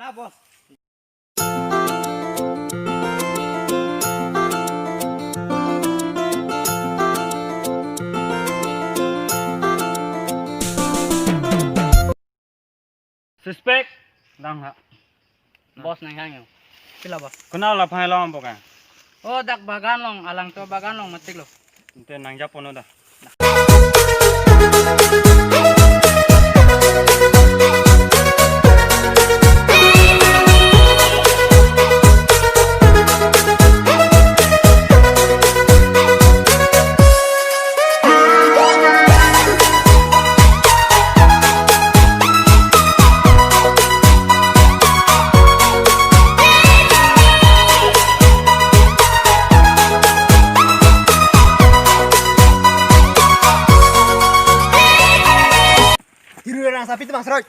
Dah bos. Suspek, dah nggak? Bos nang hangyo. Pila bos? Kenal lah phai long bukan? Oh dak bagan long, alang to bagan long matik lo. Ente nang Japon dah. Sapi itu Mas Roy.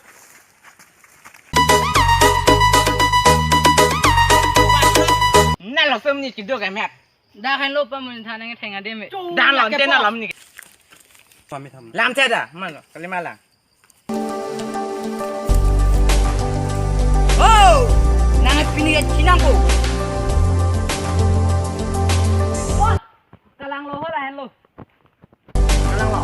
Nah lo sem ni kido ka mek. Dah kan lo pa mun thanang thenga de me. Dah lah, ente nak lam ni. Kami tham. Lam cha dah, man lo, kali malang. Oh! Nang pini ka chinang ko. Bos, kalang lo ho la hen lo. Kalang lo.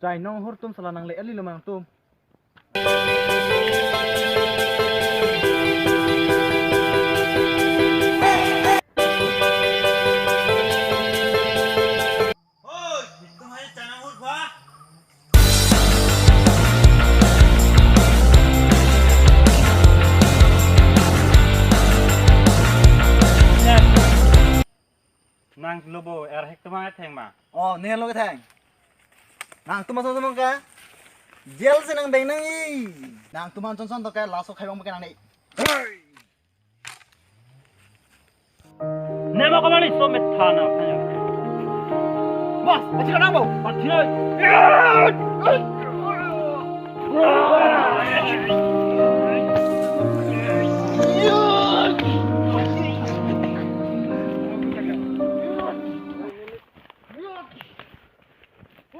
Jai nong hur tum salah nang le ali lumang tum. Nang lobo erhek tumang theng ma. Oh, nih lo keteng. Nang tuman son ka. Jel se nang deng nang i. Nang tuman son to ka laso khai bang nang nei. Nema kamani so met thana phanya. Bos, aci nang bo. Pathina.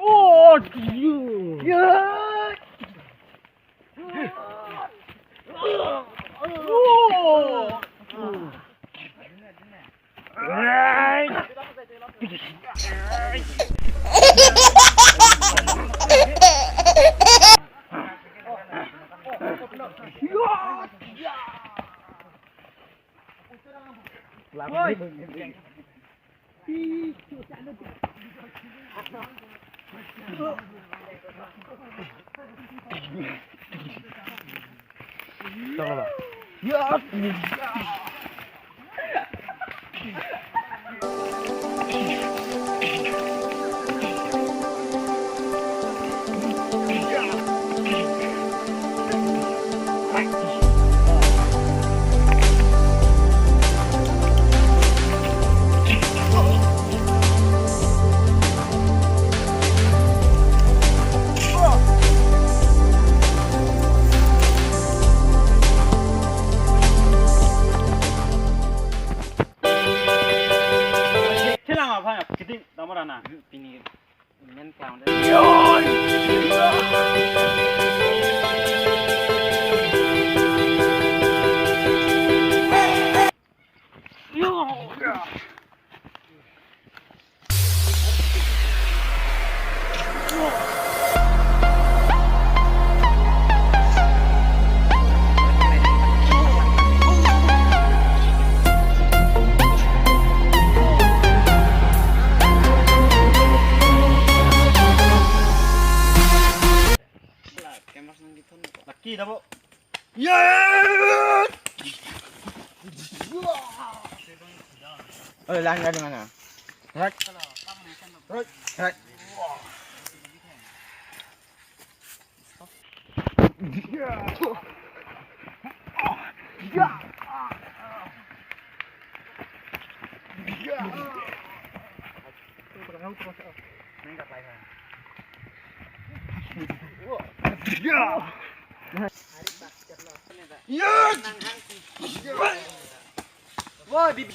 Oh, you. Kiting damarana Pini men clown de. laki dah bo. Oh, lang di mana? Right. Right. Right. Woi, bibi.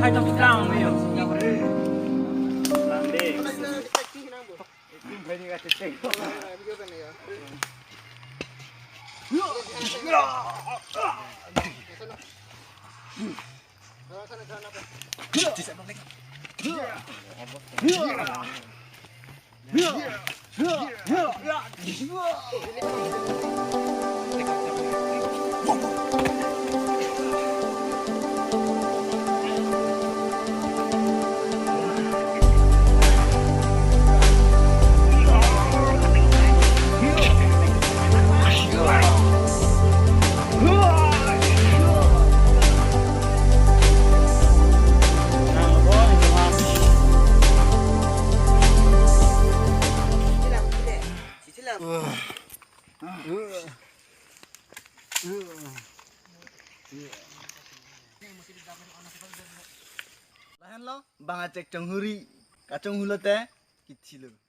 Hai tao down me yo. Lahan lo, bang acek cenghuri, kacang hulate, kecil lo.